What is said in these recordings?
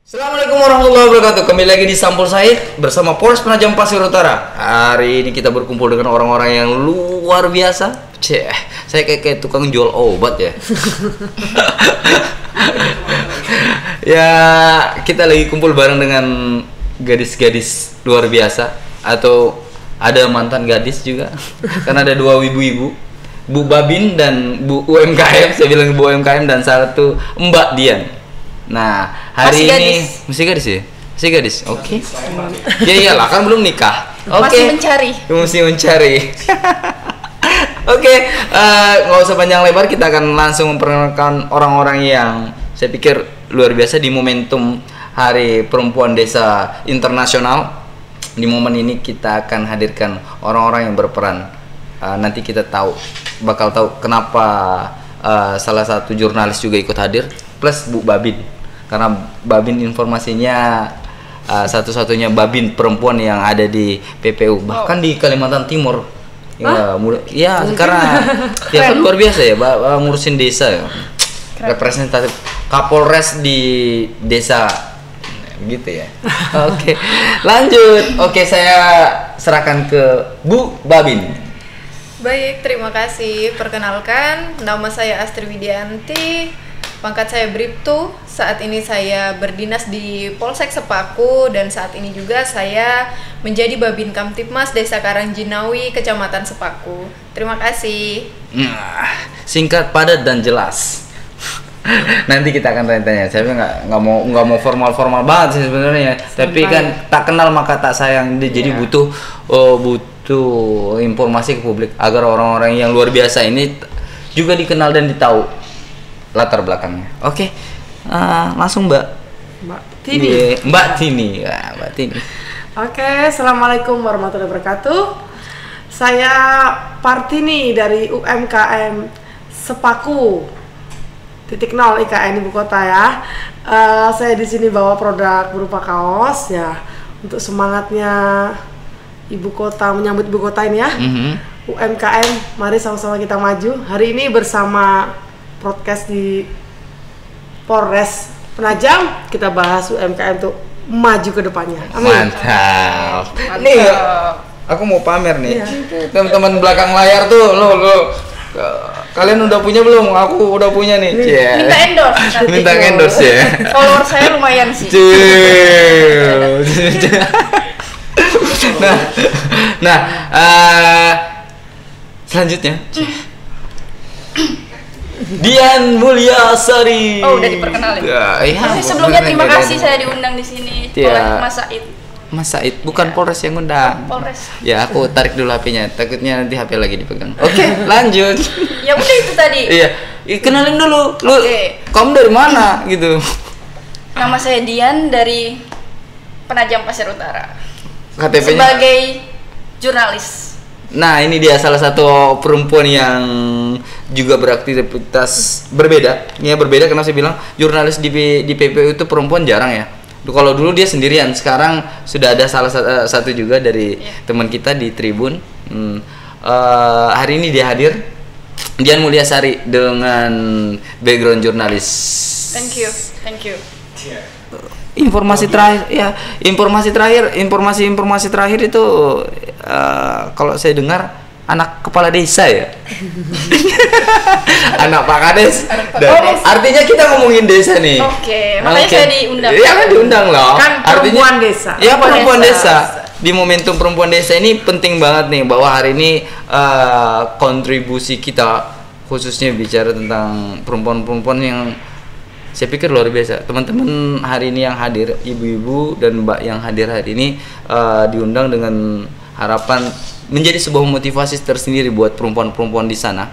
Assalamualaikum warahmatullahi wabarakatuh. Kembali lagi di Sampul Said bersama Polres Penajam Pasir Utara. Hari ini kita berkumpul dengan orang-orang yang luar biasa. Saya kayak tukang jual obat ya. Ya, kita lagi kumpul bareng dengan gadis-gadis luar biasa. Atau ada mantan gadis juga. Karena ada dua ibu-ibu, Bu Babin dan Bu UMKM. Saya bilang Bu UMKM dan satu Mbak Dian. Nah, hari ini masih gadis ya? Masih gadis. Oke. Ya iyalah, kan belum nikah. Masih mencari. Masih mencari. Oke, nggak usah panjang lebar, kita akan langsung memperkenalkan orang-orang yang saya pikir luar biasa di momentum Hari Perempuan Desa Internasional. Di momen ini kita akan hadirkan orang-orang yang berperan. Nanti kita bakal tahu kenapa salah satu jurnalis juga ikut hadir, plus Bu Babin. Karena Babin informasinya satu-satunya Babin perempuan yang ada di PPU, bahkan di Kalimantan Timur. Ya, karena ya kan luar biasa ya, ngurusin desa ya. Representatif Kapolres di desa gitu ya. Oke, lanjut. Oke, saya serahkan ke Bu Babin. Baik, terima kasih. Perkenalkan, nama saya Astri Widianti. Pangkat saya Bribtu. Saat ini saya berdinas di Polsek Sepaku dan saat ini juga saya menjadi Babin Kamtipmas Desa Karangjinawi, Kecamatan Sepaku. Terima kasih. Singkat, padat dan jelas. Nanti kita akan tanya-tanya. Saya nggak mau formal banget sih sebenarnya. Tapi kan tak kenal maka tak sayang. Jadi butuh informasi ke publik agar orang-orang yang luar biasa ini juga dikenal dan ditahu latar belakangnya. Oke, langsung Mbak Tini. Mbak Tini. Oke, assalamualaikum warahmatullahi wabarakatuh. Saya Partini dari UMKM Sepaku .0 IKN Ibu Kota ya. Saya di sini bawa produk berupa kaos ya untuk semangatnya Ibu Kota, menyambut Ibu Kota ini ya. UMKM, mari sama-sama kita maju. Hari ini bersama podcast di Polres Penajam, kita bahas UMKM untuk maju ke depannya. Amin. Mantap. Nih, aku mau pamer nih. Teman-teman belakang layar tuh, lo. Kalian udah punya belum? Aku udah punya nih. Minta endorse. Minta endorse ya. Follower saya lumayan sih. Selanjutnya Dian Mulyasari. Oh, udah diperkenalin. Sebelumnya terima kasih saya diundang di sini oleh Mas Said. Mas Said, bukan Polres yang undang. Polres. Ya, aku tarik dulu HP-nya. Takutnya nanti HP lagi dipegang. Oke, lanjut. Ya udah itu tadi. Iya. Kenalin dulu. Lu kamu dari mana gitu? Nama saya Dian dari Penajam Pasir Utara. KTP-nya sebagai jurnalis. Nah, ini dia salah satu perempuan yang juga beraktivitas berbeda. Ini ya berbeda karena saya bilang jurnalis di PPU itu perempuan jarang ya. Kalau dulu dia sendirian, sekarang sudah ada salah satu juga dari teman kita di Tribun. Hari ini dia hadir, Dian Mulyasari dengan background jurnalis. Thank you. Informasi terakhir itu kalau saya dengar anak kepala desa ya. Anak Pak Kades. Artinya kita ngomongin desa nih. Oke, makanya saya diundang. Iya kan diundang loh. Kan perempuan desa. Iya, perempuan desa. Di momentum perempuan desa ini penting banget nih bahwa hari ini kontribusi kita khususnya bicara tentang perempuan-perempuan yang saya pikir luar biasa. Teman-teman hari ini yang hadir, ibu-ibu dan mbak yang hadir hari ini diundang dengan harapan menjadi sebuah motivasi tersendiri buat perempuan-perempuan di sana.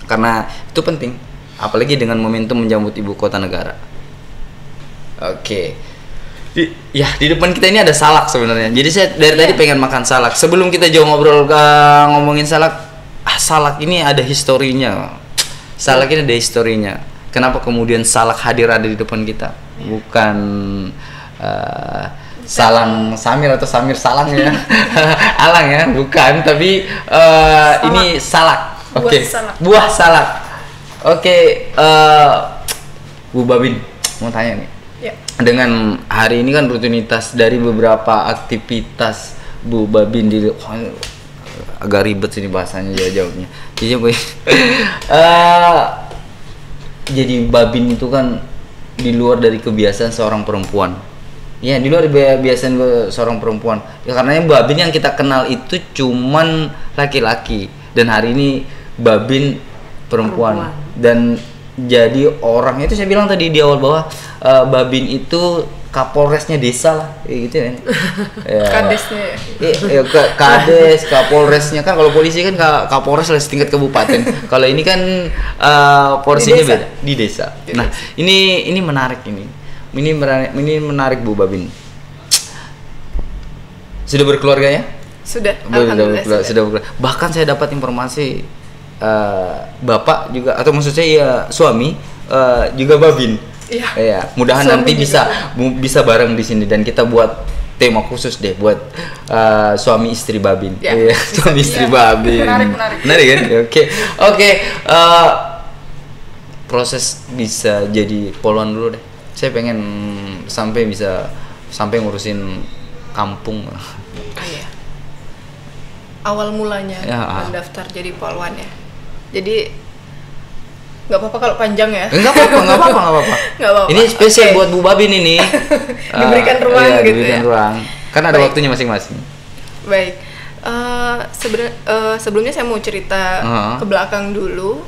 Karena itu penting, apalagi dengan momentum menjemput ibu kota negara. Oke. Di depan kita ini ada salak sebenarnya. Jadi saya dari tadi pengen makan salak. Sebelum kita jauh ngobrol ngomongin salak, salak ini ada historinya. Salak ini ada historinya. Kenapa kemudian salak hadir ada di depan kita? Bukan Salang Samir atau Samir Salang ya. Alang ya, bukan, tapi ini salak. Oke. Buah salak. Oke, Bu Babin mau tanya nih. Ya. dengan hari ini kan rutinitas dari beberapa aktivitas Bu Babin di agak ribet sini bahasanya jawabnya. Jadi Babin itu kan di luar dari kebiasaan seorang perempuan. Ya, di luar kebiasaan seorang perempuan. Ya karena Babin yang kita kenal itu cuman laki-laki, dan hari ini Babin perempuan. Dan jadi orang itu saya bilang tadi di awal bahwa Babin itu kapolresnya desa lah, gitu kan. Ya. Kadesnya. Kades, kapolresnya kan, kalau polisi kan kapolres setingkat kabupaten. Kalau ini kan porsinya beda di desa. Nah, ini menarik ini. Ini menarik Bu Babin. Sudah berkeluarga ya? Sudah. Alhamdulillah. Sudah berkeluarga. Bahkan saya dapat informasi bapak juga, atau maksud saya ya, suami juga Babin. Iya. Mudahan suami nanti bisa bareng di sini, dan kita buat tema khusus deh buat suami istri Babin. Ya, suami istri Babin. Menarik kan? Oke. Proses bisa jadi poluan dulu deh. Saya pengen sampai ngurusin kampung. Iya. Awal mulanya mendaftar jadi polwan ya. Jadi nggak apa-apa kalau panjang ya. Nggak apa-apa. Ini spesial buat Bu Babin ini. Diberikan ruang gitu diberikan ruang. Kan ada waktunya masing-masing. Baik. Sebelumnya saya mau cerita ke belakang dulu.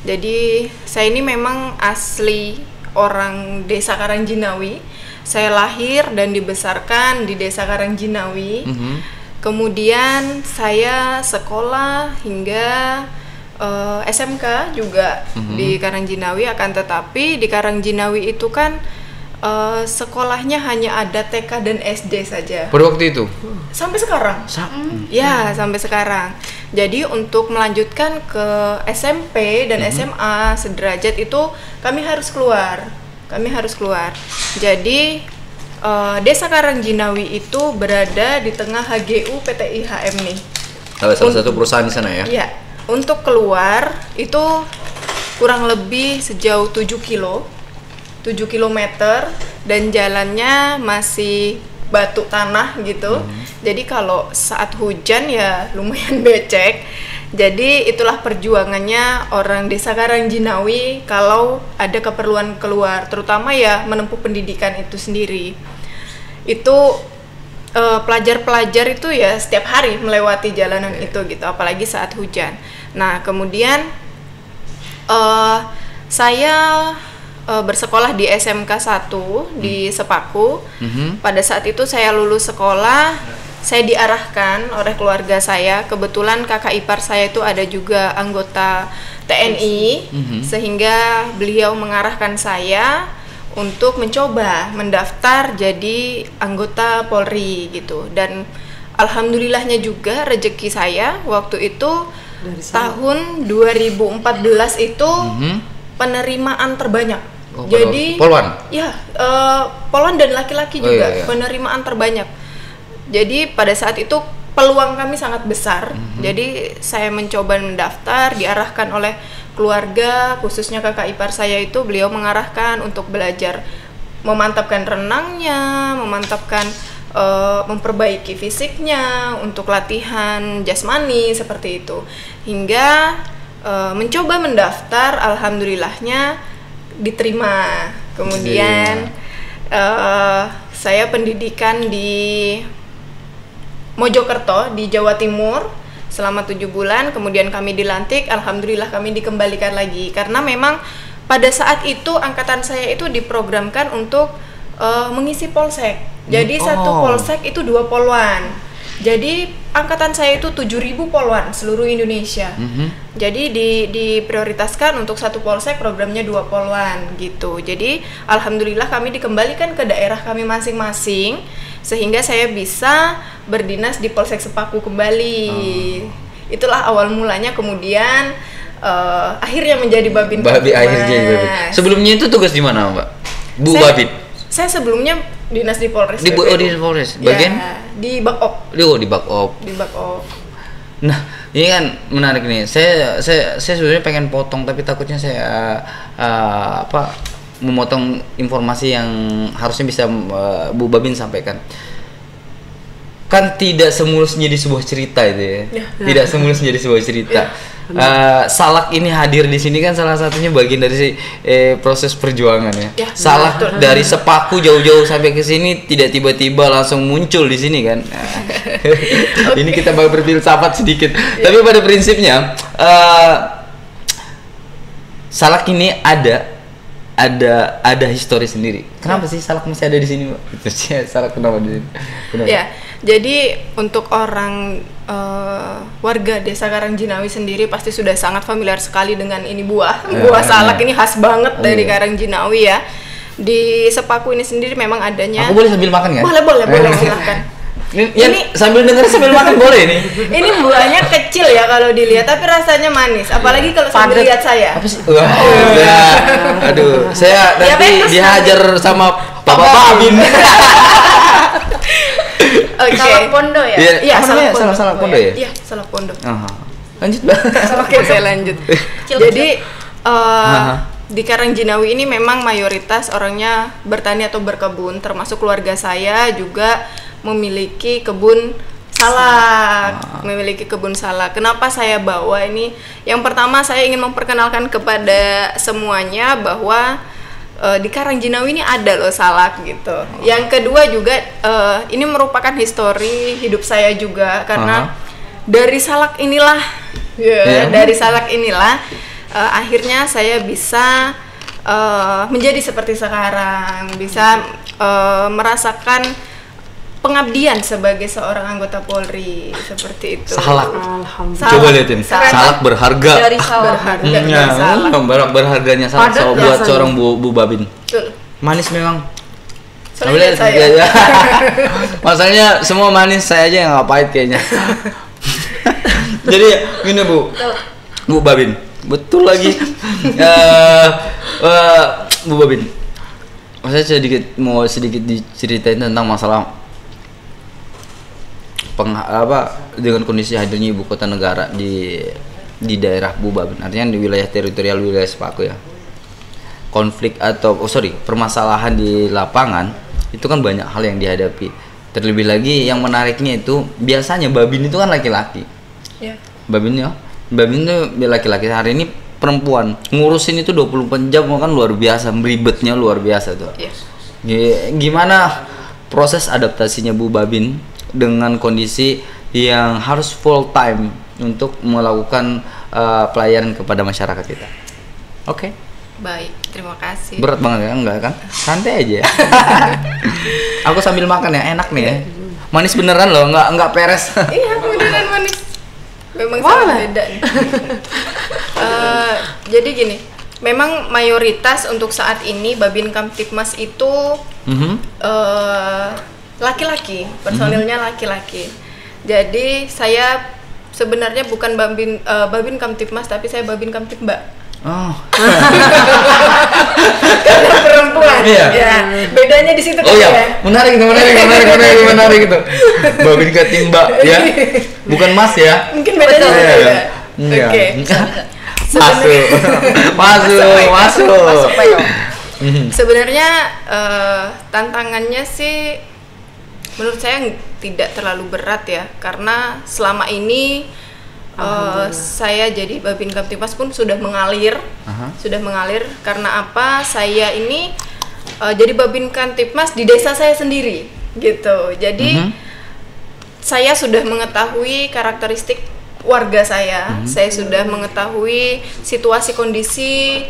Jadi saya ini memang asli orang Desa Karangjinawi. Saya lahir dan dibesarkan di Desa Karangjinawi. Kemudian saya sekolah hingga SMK juga di Karangjinawi, akan tetapi di Karangjinawi itu kan sekolahnya hanya ada TK dan SD saja. Pada waktu itu? Sampai sekarang. Ya, sampai sekarang. Jadi untuk melanjutkan ke SMP dan SMA sederajat itu kami harus keluar. Jadi Desa Karangjinawi itu berada di tengah HGU PT IHM nih. Salah satu perusahaan di sana ya? Iya. Untuk keluar itu kurang lebih sejauh 7 km, dan jalannya masih batu tanah gitu. Jadi kalau saat hujan ya lumayan becek. Jadi itulah perjuangannya orang Desa Karangjinawi kalau ada keperluan keluar, terutama ya menempuh pendidikan itu sendiri. Itu pelajar-pelajar itu ya setiap hari melewati jalanan itu gitu, apalagi saat hujan. Nah, kemudian saya bersekolah di SMK 1 di Sepaku. Pada saat itu saya lulus sekolah, saya diarahkan oleh keluarga saya. Kebetulan kakak ipar saya itu ada juga anggota TNI, sehingga beliau mengarahkan saya untuk mencoba mendaftar jadi anggota Polri gitu. Dan alhamdulillahnya juga rezeki saya waktu itu tahun 2014 itu penerimaan terbanyak. Jadi polwan? Ya, polwan dan laki-laki juga penerimaan terbanyak. Jadi pada saat itu peluang kami sangat besar. Jadi saya mencoba mendaftar, diarahkan oleh keluarga, khususnya kakak ipar saya itu, beliau mengarahkan untuk belajar memantapkan renangnya, memperbaiki fisiknya, untuk latihan jasmani seperti itu, hingga mencoba mendaftar. Alhamdulillahnya diterima. Kemudian saya pendidikan di Mojokerto di Jawa Timur selama 7 bulan, kemudian kami dilantik. Alhamdulillah kami dikembalikan lagi, karena memang pada saat itu angkatan saya itu diprogramkan untuk mengisi polsek. Jadi satu polsek itu 2 polwan. Jadi angkatan saya itu 7.000 polwan seluruh Indonesia. Jadi diprioritaskan untuk satu polsek programnya 2 polwan gitu. Jadi alhamdulillah kami dikembalikan ke daerah kami masing-masing, sehingga saya bisa berdinas di Polsek Sepaku kembali. Itulah awal mulanya. Kemudian akhirnya menjadi Babin. Sebelumnya itu tugas di mana, Mbak? Babin. Saya sebelumnya dinas di Polres. Di Polres. Bagian? Ya, di Bakop. Di Bakop. Nah, ini kan menarik nih. Saya sebenarnya pengen potong, tapi takutnya saya memotong informasi yang harusnya bisa Bu Babin sampaikan. Kan tidak semulus menjadi sebuah cerita itu ya. Tidak semulus menjadi sebuah cerita. Salak ini hadir di sini kan salah satunya bagian dari proses perjuangan ya. Salak dari Sepaku jauh-jauh sampai ke sini tidak tiba-tiba langsung muncul di sini kan. Ini kita bakal berfilsafat sedikit. Tapi pada prinsipnya Salak ini ada histori sendiri. Kenapa sih Salak masih ada di sini, Mbak? Itu sih Salak kenapa di sini? Kenapa? Ya, jadi untuk orang warga Desa Karangjinawi sendiri pasti sudah sangat familiar sekali dengan ini buah salak ini khas banget dari Karangjinawi ya. Di Sepaku ini sendiri memang adanya. Aku boleh sambil makan kan? Boleh silahkan. Ini sambil dengar sambil makan boleh nih. Ini buahnya kecil ya kalau dilihat, tapi rasanya manis. Apalagi kalau sambil lihat saya. Apa sih? Aduh, saya nanti dihajar sama Bapak Babin. Salak Pondo ya? Iya, Salak Pondo ya? Iya, Salak Pondo. Lanjut, Mbak. Oke, saya lanjut. Jadi di Karangjinawi ini memang mayoritas orangnya bertani atau berkebun, termasuk keluarga saya juga memiliki kebun salak. Kenapa saya bawa ini? Yang pertama saya ingin memperkenalkan kepada semuanya bahwa di Karangjinawi ini ada loh salak gitu. Yang kedua juga ini merupakan histori hidup saya juga karena dari salak inilah akhirnya saya bisa menjadi seperti sekarang, bisa merasakan pengabdian sebagai seorang anggota Polri seperti itu. Salak. Coba lihatin. Salak berharga. Dari salak. Berharganya salak buat seorang Bu Babin. Betul. Manis memang. Soalnya saya. Masalahnya semua manis, saya aja yang nggak pahit kayaknya. Jadi ini Bu Babin. Betul lagi. Bu Babin. Saya mau sedikit diceritain tentang masalah dengan kondisi hadirnya ibu kota negara di daerah Bu Babin, artinya di wilayah teritorial wilayah Sepaku ya. Konflik atau permasalahan di lapangan itu kan banyak hal yang dihadapi. Terlebih lagi yang menariknya itu biasanya Babin itu kan laki-laki. Babin itu laki-laki, hari ini perempuan ngurusin itu 24 jam kan luar biasa, ribetnya luar biasa tuh. Gimana proses adaptasinya Bu Babin dengan kondisi yang harus full time untuk melakukan pelayanan kepada masyarakat kita? Oke. Baik, terima kasih. Berat banget ya? Enggak kan? Santai aja. Aku sambil makan ya, enak nih ya. Manis beneran loh, enggak peres. Iya, beneran manis. Memang sangat beda nih. Jadi gini, memang mayoritas untuk saat ini Babin Kamtipmas itu laki-laki, personilnya laki-laki. Jadi saya sebenarnya bukan Babin Kamtipmas, tapi saya Babin Kamtibmbak. Karena perempuan. Ya, bedanya di situ kan ya. Menarik itu. Babin Kamtibmbak ya. Bukan Mas ya. Mungkin bedanya beda. Oke. Masuk. Sebenarnya tantangannya sih menurut saya tidak terlalu berat ya, karena selama ini saya jadi Babin Kamtipmas pun sudah mengalir. Karena apa? Saya ini jadi Babin Kamtipmas di desa saya sendiri gitu. Jadi saya sudah mengetahui karakteristik warga saya sudah mengetahui situasi kondisi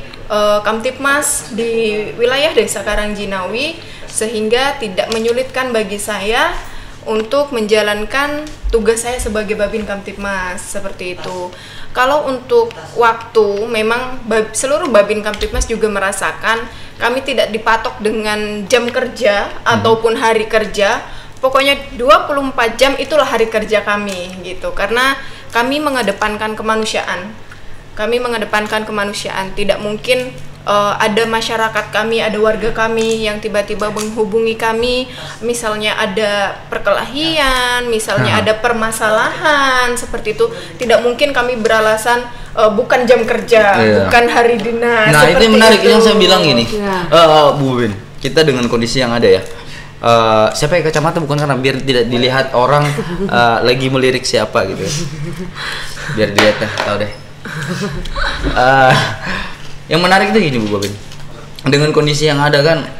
Kamtipmas di wilayah Desa Karangjinawi, sehingga tidak menyulitkan bagi saya untuk menjalankan tugas saya sebagai Babin Kamtipmas seperti itu. Kalau untuk waktu, memang seluruh Babin Kamtipmas juga merasakan kami tidak dipatok dengan jam kerja ataupun hari kerja. Pokoknya 24 jam itulah hari kerja kami gitu. Karena kami mengedepankan kemanusiaan. Tidak mungkin ada masyarakat kami, ada warga kami yang tiba-tiba menghubungi kami, misalnya ada perkelahian, misalnya ada permasalahan seperti itu, tidak mungkin kami beralasan bukan jam kerja, bukan hari dinas. Nah itu yang menarik itu. yang saya bilang gini, Bu Bin, kita dengan kondisi yang ada ya. Saya pakai kacamata bukan karena biar tidak dilihat orang lagi melirik siapa gitu, biar dilihat tahu deh. Yang menarik itu gini Bu Babin, dengan kondisi yang ada kan,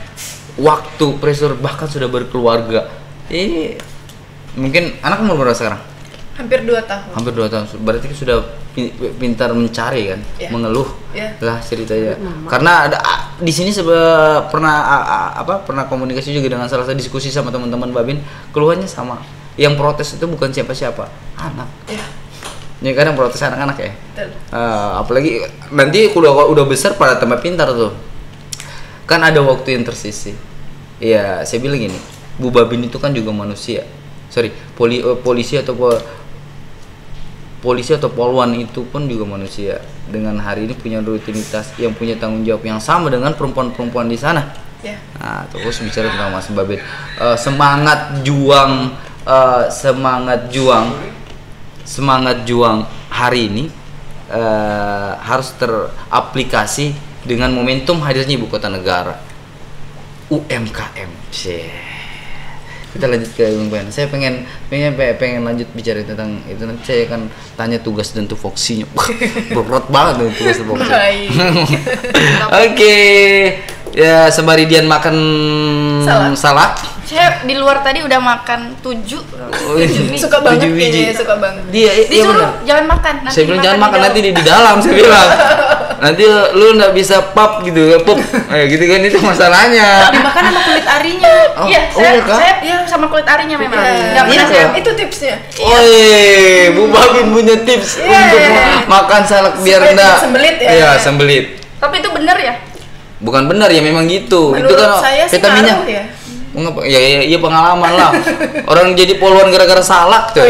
waktu pressure bahkan sudah berkeluarga, ini mungkin anak umur berapa sekarang? Hampir 2 tahun. Hampir 2 tahun, berarti sudah pintar mencari kan, mengeluh lah ceritanya. Karena ada di sini pernah komunikasi juga dengan salah satu diskusi sama teman-teman Babin, keluhannya sama. Yang protes itu bukan siapa-siapa, anak. Ya kadang protes anak-anak ya. Apalagi nanti udah besar pada tambah pintar tuh. Kan ada waktu yang tersisih. Ya saya bilang gini, Bu Babin itu kan juga manusia. Polisi atau polwan itu pun juga manusia. Dengan hari ini punya rutinitas, yang punya tanggung jawab yang sama dengan perempuan-perempuan di sana. Nah, terus bicara tentang Mas Babin, semangat juang hari ini harus teraplikasi dengan momentum hadirnya ibu kota negara, UMKM. Kita lanjut ke UMKM. Saya pengen lanjut bicara tentang itu. Nanti saya akan tanya tugas dan tupoksinya. Berat banget tuh tugas tupoksi. Oke. Ya sembari Dian makan salak. Saya di luar tadi udah makan 7 Suka banget 7 biji. ini, suka banget. disuruh jangan makan. Nanti Saya bilang jangan makan, nanti di dalam saya bilang. Nanti lu nggak bisa pop gitu ya, pop. Gitu kan, itu masalahnya. Dimakan sama kulit arinya. Iya, saya sama kulit arinya memang. Nggak pernah saya. Itu tipsnya. Bu Babin punya tips untuk makan salak biar Supaya enggak tidak sembelit ya. Iya, sembelit. Tapi itu bener ya? Bukan benar ya, memang gitu. Menurut itu kan saya sih vitaminnya. ngaruh ya. Iya pengalaman lah. Orang jadi polwan gara-gara salak tuh.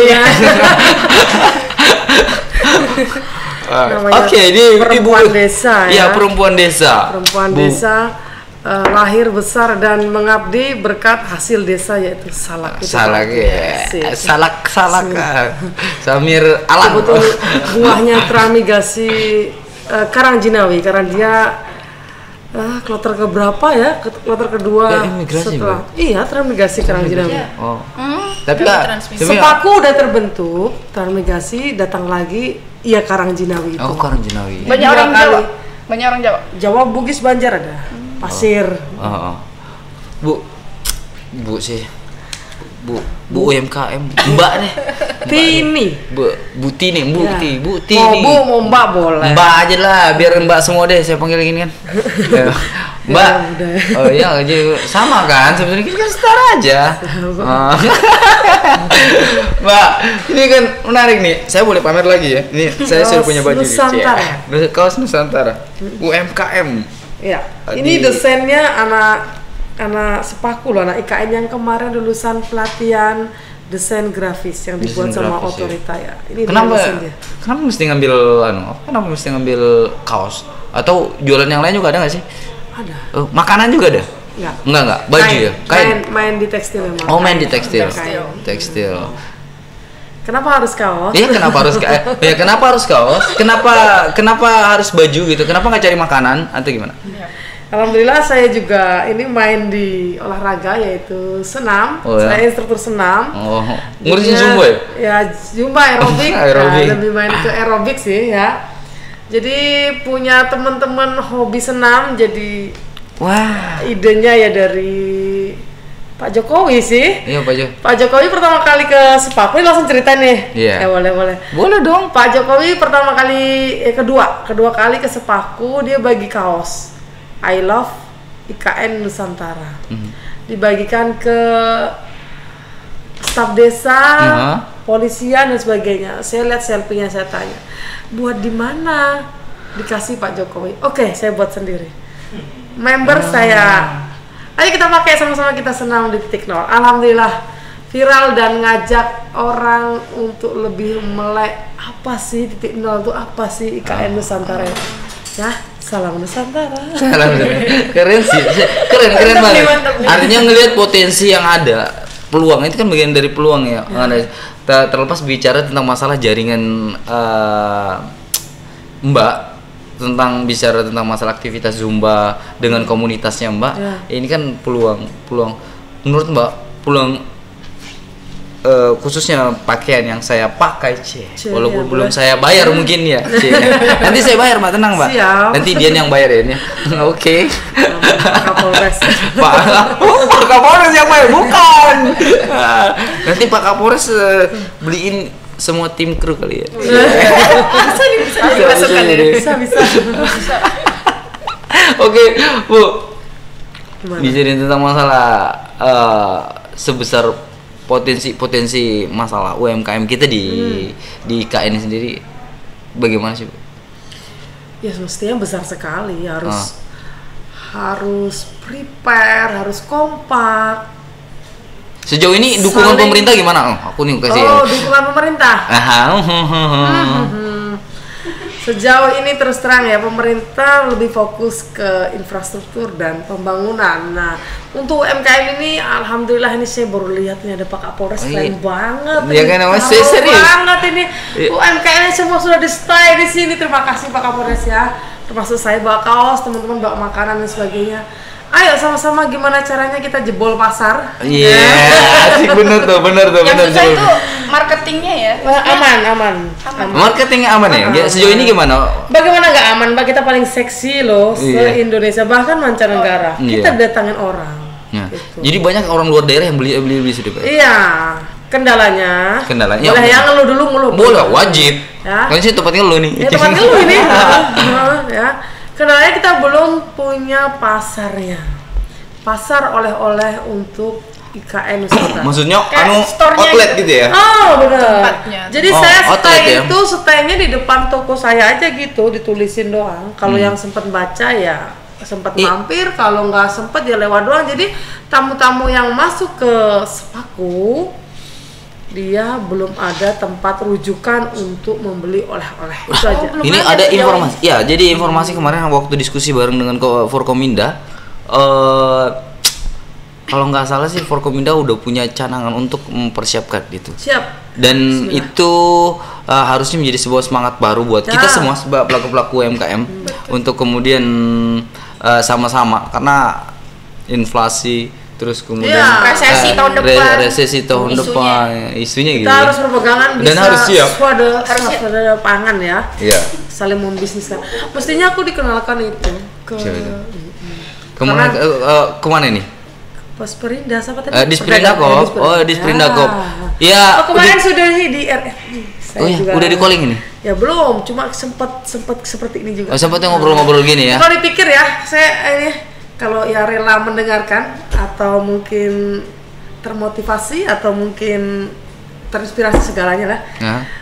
Oke, ini perempuan desa ya. Iya, perempuan desa. Perempuan desa lahir besar dan mengabdi berkat hasil desa yaitu salak. Salak ya. Salak. Samir alam. Betul, buahnya Tramigasi Karangjinawi karena dia kloter keberapa ya? Kloter kedua setelah Tramigasi Karangjinawi. Tapi Sepaku udah terbentuk, Tramigasi datang lagi, Karangjinawi itu. Karangjinawi. Banyak orang Jawa. Banyak orang Jawa. Jawa, Bugis, Banjar ada. Pasir. Bu UMKM, Mbak deh. Tini. Bu Tini. Mau Mbak boleh. Mbak aja lah, biar Mbak semua deh saya panggil gini kan. Mbak. Sama kan, sebenarnya kita kan setara aja. Mbak, ini kan menarik nih. Saya boleh pamer lagi ya. Ini saya sudah punya baju Nusantara. Kaos Nusantara. UMKM. Iya. Ini desainnya anak Sepaku loh, anak IKN yang kemarin lulusan pelatihan desain grafis yang dibuat sama Otorita ya. Ini Kenapa dia. Kenapa mesti ngambil kaos? Atau jualan yang lain juga ada nggak sih? Ada. Makanan juga ada? Enggak. Baju ya? Kain. Main di tekstil memang. Main di tekstil. Tekstil. Kenapa harus kaos? Iya, kenapa harus kaos? Kenapa harus baju gitu? Kenapa nggak cari makanan atau gimana? Alhamdulillah saya juga ini main di olahraga yaitu senam. Saya instruktur senam. Ngurusin zumba ya? Ya, zumba aerobik. Lebih main ke aerobik sih ya. Jadi punya teman-teman hobi senam, jadi idenya ya dari Pak Jokowi sih. Iya, Pak Jokowi pertama kali ke Sepaku, ini langsung cerita nih. Iya. Boleh dong. Pak Jokowi pertama kali kedua kali ke Sepaku, dia bagi kaos I love IKN Nusantara. Dibagikan ke staf desa, polisian dan sebagainya. Saya lihat selfie-nya, saya tanya, buat di mana? Dikasih Pak Jokowi. Oke, saya buat sendiri. Member saya, ayo kita pakai sama-sama, kita senam di titik nol. Alhamdulillah viral dan ngajak orang untuk lebih melek apa sih titik nol itu, apa sih IKN Nusantara itu. Ya, salam Nusantara. Salam. Keren sih, keren banget. Artinya ngelihat potensi yang ada, peluang itu kan bagian dari peluang ya. Terlepas bicara tentang masalah jaringan Mbak, bicara tentang masalah aktivitas Zumba dengan komunitasnya Mbak, ini kan peluang. Menurut Mbak, peluang khususnya pakaian yang saya pakai walaupun belum saya bayar mungkin ya nanti saya bayar Mbak, tenang Mbak. Siap. Nanti dia yang bayarin ya. Oke. Pak Kapolres. Pak Kapolres yang bayar bukan. Nanti Pak Kapolres beliin semua tim kru kali ya. bisa dimasukkan ya. Bisa. Oke Bu, Gimana? bicarain tentang masalah sebesar potensi masalah UMKM kita di IKN sendiri bagaimana sih Bu? Ya semestinya besar sekali, harus prepare, harus kompak. Sejauh ini dukungan pemerintah gimana? Aku nih kasih. Dukungan pemerintah. Sejauh ini terus terang ya, pemerintah lebih fokus ke infrastruktur dan pembangunan. Nah, untuk UMKM ini alhamdulillah ini saya baru lihat nih ada Pak Kapolres, keren banget. Iya kan, saya serius banget ini. UMKM semua sudah di stay di sini. Terima kasih Pak Kapolres ya. Termasuk saya bawa kaos, teman-teman bawa makanan dan sebagainya. Ayo sama-sama gimana caranya kita jebol pasar. Iya, asik bener tuh. Yang susah itu marketingnya ya. Aman. Marketingnya aman ya? Sejauh ini gimana? Bagaimana nggak aman, Mbak? Kita paling seksi loh se-Indonesia, bahkan mancanegara. Kita datangin orang. Gitu. Jadi banyak orang luar daerah yang beli situ Pak? Iya. Kendalanya boleh yang ngeluh dulu. Boleh, wajib. Ya. Kan sih tempatnya ngeluh nih. Ya, tempat ngeluh ini. Ya. Kendalanya kita belum punya pasarnya. Pasar oleh-oleh untuk IKN Nusantara. Maksudnya store-nya outlet gitu ya? Oh benar. Tempatnya. Jadi saya stay di depan toko saya aja gitu, ditulisin doang. Kalau yang sempat baca ya sempat mampir, kalau nggak sempat ya lewat doang. Jadi tamu-tamu yang masuk ke Sepaku dia belum ada tempat rujukan untuk membeli oleh-oleh. Itu aja. Ini ada informasi. Ya, jadi informasi kemarin waktu diskusi bareng dengan Forkominda, kalau nggak salah sih Forkominda udah punya canangan untuk mempersiapkan itu. Siap. Dan itu harusnya menjadi sebuah semangat baru buat kita semua pelaku-pelaku UMKM untuk kemudian sama-sama, karena inflasi terus kemudian resesi tahun depan. Resesi tahun depan isunya kita gitu. Kita harus berpegangan bisa. Dan harus siap. Swada pangan ya. Iya. Saling membisniskan. Mestinya aku dikenalkan itu ke kemana nih? Pos Perindah apa tadi? Di Sprindakop. Di Sprindakop. Ya. Kemarin sudah di RFI. Udah di calling ini? Ya belum, cuma sempat seperti ini juga. Sempat ngobrol-ngobrol gini ya. Kalau dipikir ya, saya ini kalau ya rela mendengarkan atau mungkin termotivasi atau mungkin terinspirasi segalanya lah.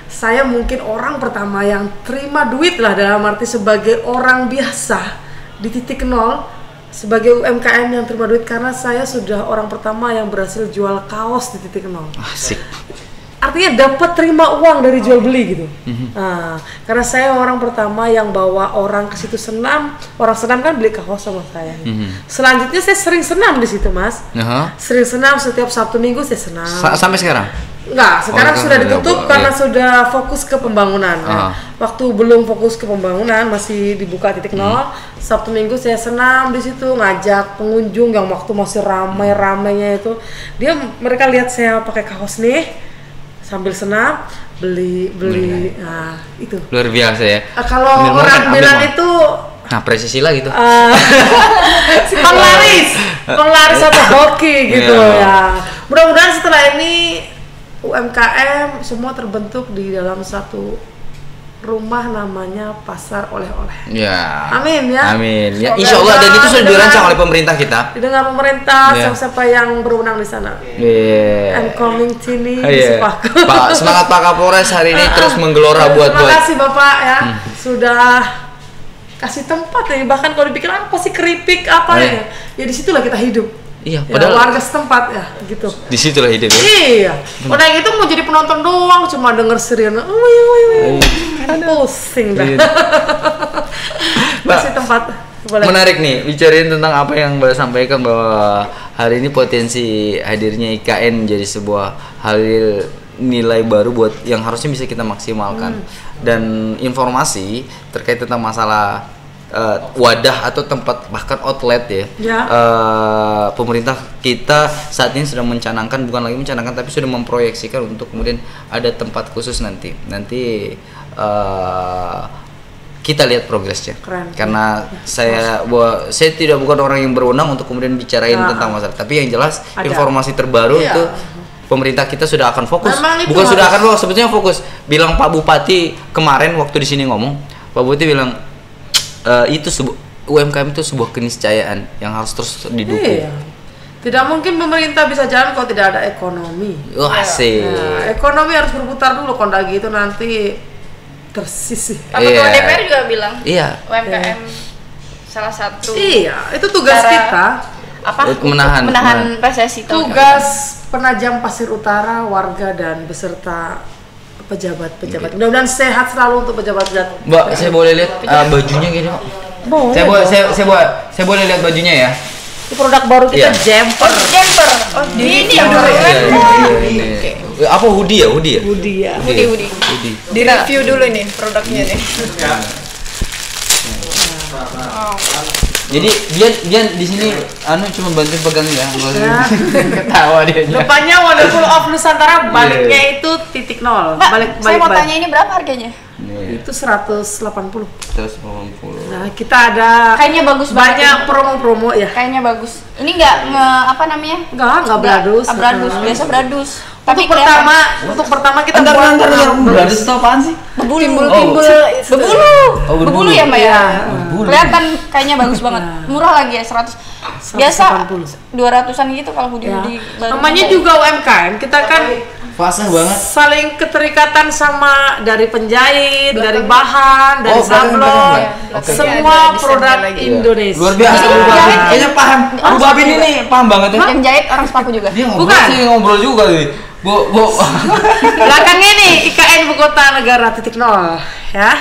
Saya mungkin orang pertama yang terima duit lah, dalam arti sebagai orang biasa di titik nol, sebagai UMKM yang terima duit, karena saya sudah orang pertama yang berhasil jual kaos di titik nol. Asik. Artinya dapat terima uang dari jual beli gitu. Nah, karena saya orang pertama yang bawa orang ke situ senam, orang senam kan beli kaos sama saya. Selanjutnya saya sering senam di situ, Mas. Sering senam setiap Sabtu Minggu saya senam. Sampai sekarang? Enggak, sekarang sudah ditutup karena sudah fokus ke pembangunan. Waktu belum fokus ke pembangunan, masih dibuka titik nol. Sabtu Minggu saya senam di situ, ngajak pengunjung yang waktu masih ramai-ramainya itu. Mereka lihat saya pakai kaos nih, sambil senam beli. Nah, itu luar biasa ya. Kalau orang bilang itu presisi lah gitu. Penglaris atau hoki gitu ya. Mudah-mudahan setelah ini UMKM semua terbentuk di dalam satu rumah namanya Pasar Oleh-oleh. Ya. Amin ya. Amin. Ya, insya Allah, dan itu sudah dirancang oleh pemerintah kita. Didengar pemerintah, siapa yang berwenang di sana. I'm coming sini di Sepaku. Pak, semangat Pak Kapolres hari ini terus menggelora buat. Terima kasih Bapak ya, sudah kasih tempat ya. Bahkan kalau dipikir apa sih keripik apa ya? Ya disitulah kita hidup. Iya, padahal warga setempat ya, gitu. Di situlah hidup ya. Iya. Udah gitu mau jadi penonton doang, cuma denger sirine. Pusing dah. kasih tempat. Boleh. Menarik nih, bicarain tentang apa yang Mbak sampaikan bahwa hari ini potensi hadirnya IKN jadi sebuah hal nilai baru buat yang harusnya bisa kita maksimalkan. Dan informasi terkait tentang masalah wadah atau tempat bahkan outlet ya. Pemerintah kita saat ini sudah mencanangkan, bukan lagi mencanangkan tapi sudah memproyeksikan untuk kemudian ada tempat khusus nanti kita lihat progresnya. Keren. Karena saya tidak bukan orang yang berwenang untuk kemudian bicarain tentang masalah, tapi yang jelas informasi terbaru itu pemerintah kita sudah akan fokus. Bukan sudah akan fokus, sebetulnya fokus. Bilang Pak Bupati kemarin waktu di sini ngomong, Pak Bupati bilang itu UMKM itu sebuah keniscayaan yang harus terus didukung. Iya. Tidak mungkin pemerintah bisa jalan kalau tidak ada ekonomi. Wah, asik. Nah, ekonomi harus berputar dulu, kalau nggak gitu nanti tersisih. Ketua DPR juga bilang Iya. UMKM salah satu. Iya, itu tugas kita. Menahan resesi. Tugas penajam Pasir Utara, warga dan beserta pejabat-pejabat. Mudah-mudahan sehat selalu untuk pejabat-pejabat. Mbak, saya boleh lihat bajunya gini, Pak? Boleh. Saya boleh lihat bajunya ya. Itu produk baru kita, jumper. Jumper. Oh, ini yang Apa hoodie ya? Hoodie. Di review dulu nih produknya nih. Jadi dia di sini cuma bantu pegang ya. Ketawa dia. Depannya Wonderful of Nusantara, baliknya itu .0. Mbak, saya mau tanya ini berapa harganya? Itu 180. 180. Nah, kita ada kayaknya bagus banget. Banyak promo-promo ya. Kayaknya bagus. Ini enggak apa namanya? Enggak bradus. Biasa bradus. Tapi untuk pertama kita buat bradus itu apaan sih? Bebulu. Bebulu ya, Mbak ya. Kelihatan kayaknya bagus banget. Murah lagi ya, 100. Biasa 200-an gitu kalau hoodie namanya juga UMKM. Kita kan fasih banget. Saling keterikatan sama dari penjahit, dari bahan, dari sablon, semua produk Indonesia. Luar biasa. Kayaknya paham. Bu Babin ini paham banget ya. Yang jahit orang Sepaku juga. Bukan sih, ngobrol juga nih. Bu. Belakangnya nih IKN Ibu Kota Negara .0 ya.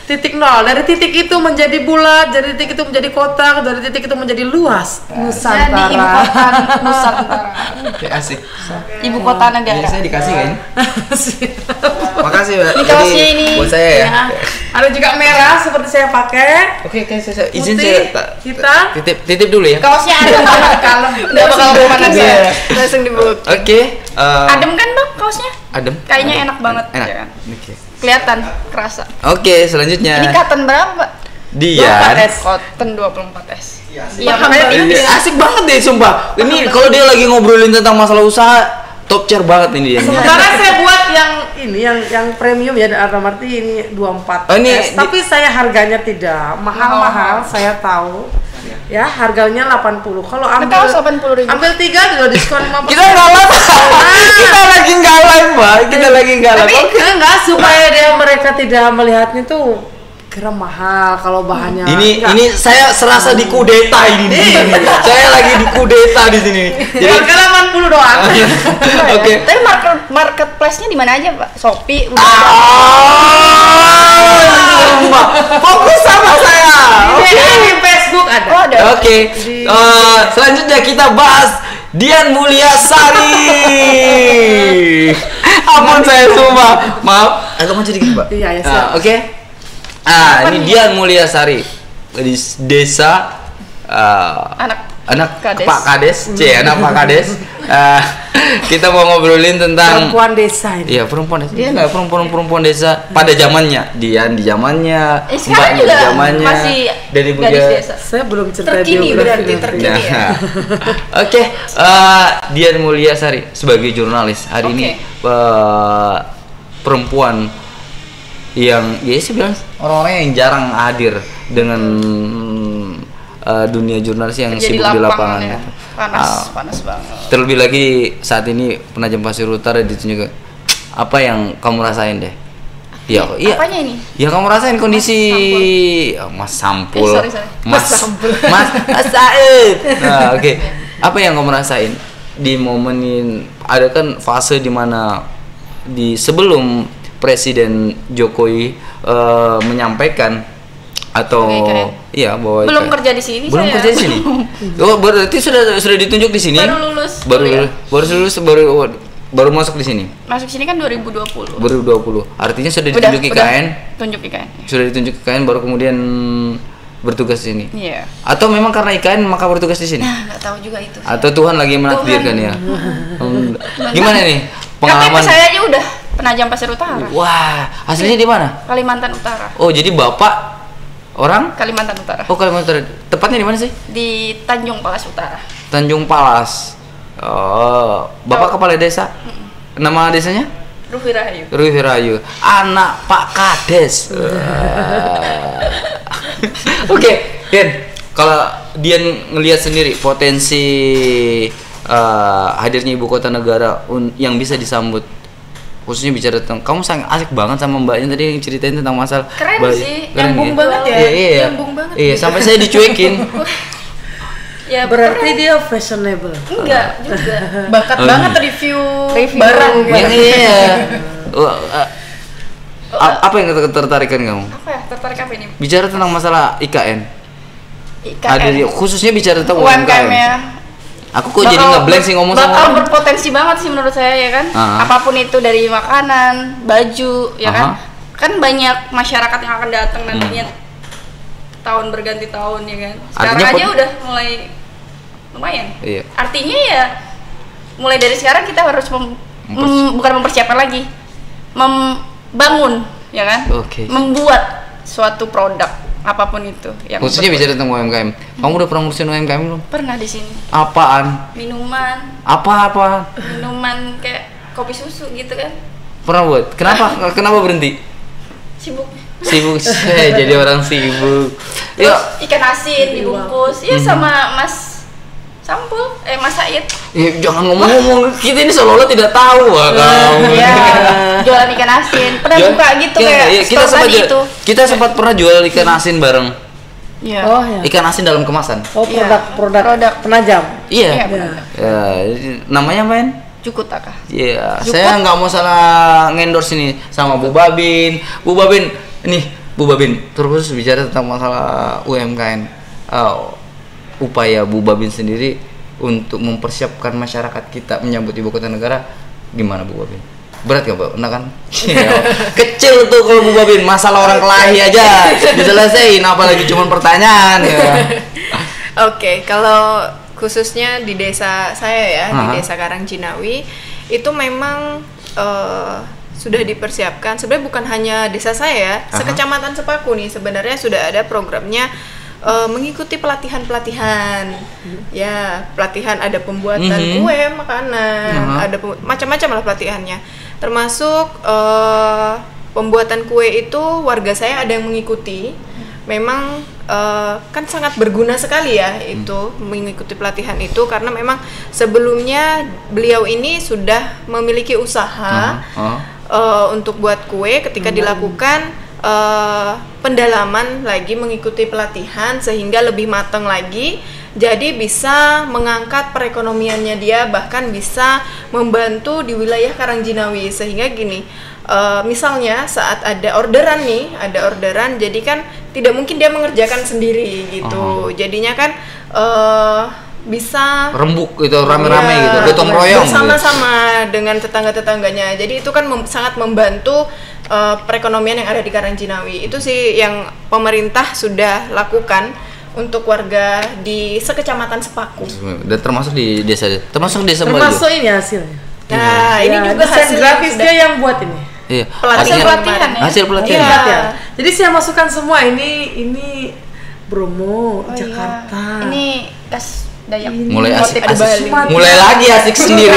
.0 dari titik itu menjadi bulat, dari titik itu menjadi kotak, dari titik itu menjadi luas. Nusantara. Jadi Ibu Kota Nusantara. Oke, asik. Ibu Kota Negara. Saya dikasih kan? Makasih, Mbak. Ini kaosnya ini. Buat saya ya. Ada juga merah seperti saya pakai. Oke, saya izin Putih, saya titip dulu ya. Kaosnya ada kalem. Udah bakal panas ya. Langsung dibuk. Oke. Adem kan, Bang, kaosnya? Adem. Kayaknya enak banget. Enak. Ya kan? Oke. Kelihatan, kerasa. Oke, selanjutnya. Ini cotton berapa, Pak? Dian. Cotton 24S. Iya, Asik banget deh, sumpah. Ini kalau dia lagi ngobrolin tentang masalah usaha, top chair banget ini dia. Sementara saya buat yang premium ya, ada arti ini 24. Tapi saya harganya tidak mahal-mahal, saya tahu. Ya, harganya 80. Kalau ambil 80.000. Ambil 3 juga diskon 50%. Kita enggak live. Kita lagi enggak live, Mbak. Kita lagi enggak live. Tapi enggak supaya mereka tidak melihatnya tuh kira mahal kalau bahannya. Ini saya serasa dikudeta ini. Saya lagi dikudeta di sini. Jadi harga 80 doang. Oke. Tapi marketplace-nya di mana aja, Pak? Shopee. Fokus sama saya. Di Facebook ada. Oh, ada. Oke. Selanjutnya kita bahas Dian Mulyasari. Ampun saya sumpah. Maaf. Agak maju dikit, Pak. Iya, siap. Oke. Ini Dian Mulyasari di desa anak Kades. Pak Kades, anak Pak Kades. Kita mau ngobrolin tentang perempuan desa ini. Iya, perempuan desa. Dia nggak perempuan desa pada zamannya. Dian di zamannya, sekarang Mbak juga di zamannya, masih dari gadis desa. Saya belum cerita Terkini berarti biografi. terkini ya. Oke, Dian Mulyasari sebagai jurnalis hari ini perempuan yang ya saya bilang orang-orang yang jarang hadir dengan dunia jurnalis yang Jadi sibuk di lapangan ya. gitu. Panas banget. Terlebih lagi saat ini penajam pasir utara ditunjuk. Apa yang kamu rasain deh? Iya. Apanya ini? Ya kamu rasain kondisi Mas Sampul. Sorry. Mas Said. Nah, oke. Apa yang kamu rasain di momen ini? Ada kan fase di mana di sebelum Presiden Jokowi menyampaikan Atau IKN. iya bawa Belum IKN. kerja di sini Belum saya. kerja di sini. Oh, berarti sudah ditunjuk di sini. Baru lulus. Baru masuk di sini. Masuk sini kan 2020. 2020. Artinya sudah ditunjuk IKN. Tunjuk IKN. Sudah ditunjuk IKN baru kemudian bertugas di sini. Iya. Atau memang karena IKN maka bertugas di sini? Nah, nggak tahu juga itu. Atau Tuhan lagi menakdirkan ya? Gimana nih pengalaman? KTP saya aja udah Penajam Pasir Utara. Wah, aslinya di mana? Kalimantan Utara. Oh, jadi Bapak orang? Kalimantan Utara. Oh, Kalimantan Utara. Tepatnya di mana sih? Di Tanjung Palas Utara. Tanjung Palas. Oh, Bapak kepala desa? Nama desanya? Rufi Rahayu. Rufi Rahayu. Anak Pak Kades. Oke, Dian. Kalau Dian ngelihat sendiri potensi hadirnya ibu kota negara yang bisa disambut, khususnya bicara tentang kamu sangat asik banget sama mbaknya tadi yang ceritain tentang masalah Keren sih, nyambung banget ya. Iya. Nyambung banget. Iya, sampai saya dicuekin. Ya, Berarti dia fashionable. enggak juga. Bakat banget review barang Yang iya. Apa yang tertarikan kamu? Apa ya? Tertarik apa ini? Bicara tentang masalah IKN. IKN. Khususnya bicara tentang UMKM ya. Aku kok jadi ngeblank sih ngomong sama bakal orang. berpotensi banget sih menurut saya ya kan. Apapun itu dari makanan, baju, ya kan. Kan banyak masyarakat yang akan datang nantinya tahun berganti tahun ya kan. Sekarang Artinya aja udah mulai lumayan. Iya. Artinya ya mulai dari sekarang kita harus bukan mempersiapkan lagi, membangun ya kan. Oke. Membuat suatu produk apapun itu yang Khususnya bicara tentang UMKM. Kamu udah pernah ngurusin UMKM belum? pernah di sini. Apaan? Minuman Apa? kayak kopi susu gitu kan. Pernah buat? Kenapa? Kenapa berhenti? Sibuk. Sibuk. Jadi orang sibuk. Terus Yuk. ikan asin dibungkus ya sama Mas Sampul, Mas Said. Ya, jangan ngomong-ngomong. Kita ini seolah-olah tidak tahu kamu. Ya, jualan ikan asin. Pernah buka gitu kayak kita store sempat tadi itu. Kita sempat pernah jual ikan asin bareng. Iya. Oh ya. Ikan asin dalam kemasan. Oh, produk penajam. Iya. Iya. Ya, namanya apa, En? Cukutaka. Iya, saya nggak mau salah ngendorse ini sama Bu Babin. Bu Babin, terus bicara tentang masalah UMKM. Upaya Bu Babin sendiri untuk mempersiapkan masyarakat kita menyambut ibu kota negara gimana Bu Babin? Berat gak, Pak? Nah kan? Kecil tuh kalau Bu Babin, masalah orang kelahi aja diselesain, apalagi cuma pertanyaan ya. Oke, kalau khususnya di desa saya ya, di desa Karangjinawi itu memang sudah dipersiapkan. Sebenarnya bukan hanya desa saya, sekecamatan Sepaku nih sebenarnya sudah ada programnya mengikuti pelatihan-pelatihan. Ya, pelatihan ada pembuatan kue, makanan, ada macam-macam lah pelatihannya. Termasuk pembuatan kue itu warga saya ada yang mengikuti. Memang kan sangat berguna sekali ya itu mengikuti pelatihan itu karena memang sebelumnya beliau ini sudah memiliki usaha untuk buat kue. Ketika dilakukan pendalaman lagi mengikuti pelatihan sehingga lebih matang lagi, jadi bisa mengangkat perekonomiannya dia, bahkan bisa membantu di wilayah Karangjinawi. Sehingga gini, misalnya saat ada orderan, jadi kan tidak mungkin dia mengerjakan sendiri gitu. Jadinya kan bisa rembuk gitu, rame-rame gitu, gotong royong bersama-sama gitu dengan tetangga-tetangganya. Jadi itu kan sangat membantu perekonomian yang ada di Karangjinawi. Itu sih yang pemerintah sudah lakukan untuk warga di sekecamatan Sepaku. Dan termasuk di desa, termasuk desa Melayu. Termasuk ini hasilnya. Nah, ini juga hasil grafis dia yang buat ini. Iya. Hasil pelatihan ya. Hasil pelatihan. Iya. Jadi saya masukkan semua ini Bromo, Jakarta. Iya. Ini kas Dayak. Mulai asik, Sumatera. mulai lagi asik sendiri.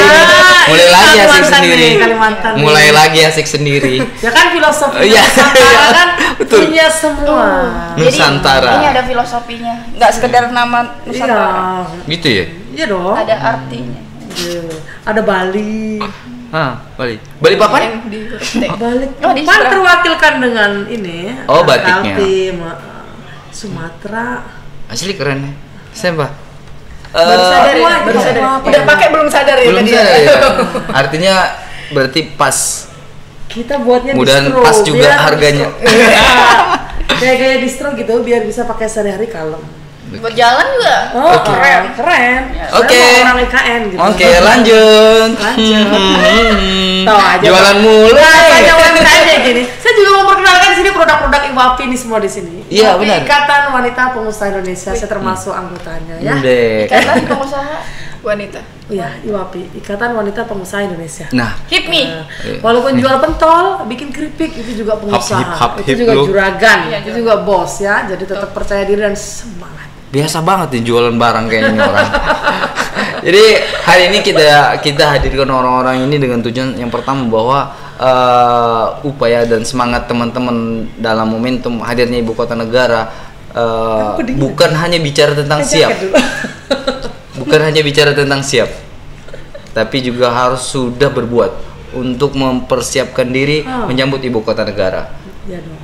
Mulai lagi asik sendiri. Kalimantan. Mulai lagi asik sendiri. Ya kan filosofi Iya. Nusantara kan Betul. punya semua. Nusantara. Jadi ini ada filosofinya, nggak sekedar nama Nusantara. Iya. Gitu ya? Iya dong. Ada artinya. Iya. Ada Bali. Bali papan? yang di huruf T. Bali Oh, di papan seberang. terwakilkan dengan ini. Oh, batiknya. Kaltim, Sumatera. Asli keren ya. Saya Baru sadar ya, baru iya. sadar. Apa Udah ya? pakai belum sadar ya belum tadi sadar ya? ya. Artinya berarti pas. Kita buatnya Mudahan distro, pas juga biar harganya. distro. Gaya-gaya distro gitu biar bisa pakai sehari-hari kalem. Buat jalan juga. Oh, keren. Oke. Orang IKN gitu. Oke, lanjut. Tahu aja. Jualan mulu. Saya wanita aja gini. Saya juga memperkenalkan di sini produk-produk Iwapi nih semua di sini. Iya, Iwapi, benar. Ikatan Wanita Pengusaha Indonesia. Saya termasuk anggotanya ya. Ikatan pengusaha Wanita. Iya, Iwapi, Ikatan Wanita Pengusaha Indonesia. Nah, hip me. Walaupun jual pentol, bikin keripik itu juga pengusaha. Hip, itu juga lu. juragan, Iya, itu juga bos ya. Jadi tetap percaya diri dan semangat. biasa banget nih jualan barang kayak ini orang. Jadi hari ini kita hadirkan orang-orang ini dengan tujuan yang pertama bahwa upaya dan semangat teman-teman dalam momentum hadirnya ibu kota negara bukan hanya bicara tentang siap, bukan hanya bicara tentang siap, tapi juga harus sudah berbuat untuk mempersiapkan diri menyambut ibu kota negara. Ya dong.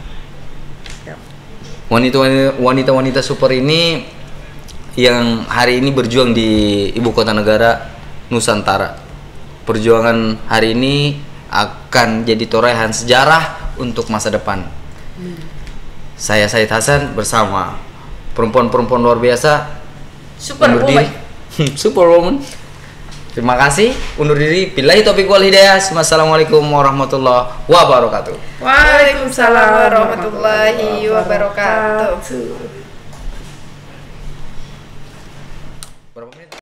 Wanita-wanita super ini yang hari ini berjuang di ibu kota negara Nusantara. Perjuangan hari ini akan jadi torehan sejarah untuk masa depan. Saya Said Hasan bersama perempuan-perempuan luar biasa. Superwoman. Superwoman. Terima kasih. Undur diri. Billahi taufiq wal hidayah. Wassalamualaikum warahmatullahi wabarakatuh. Waalaikumsalam warahmatullahi wabarakatuh.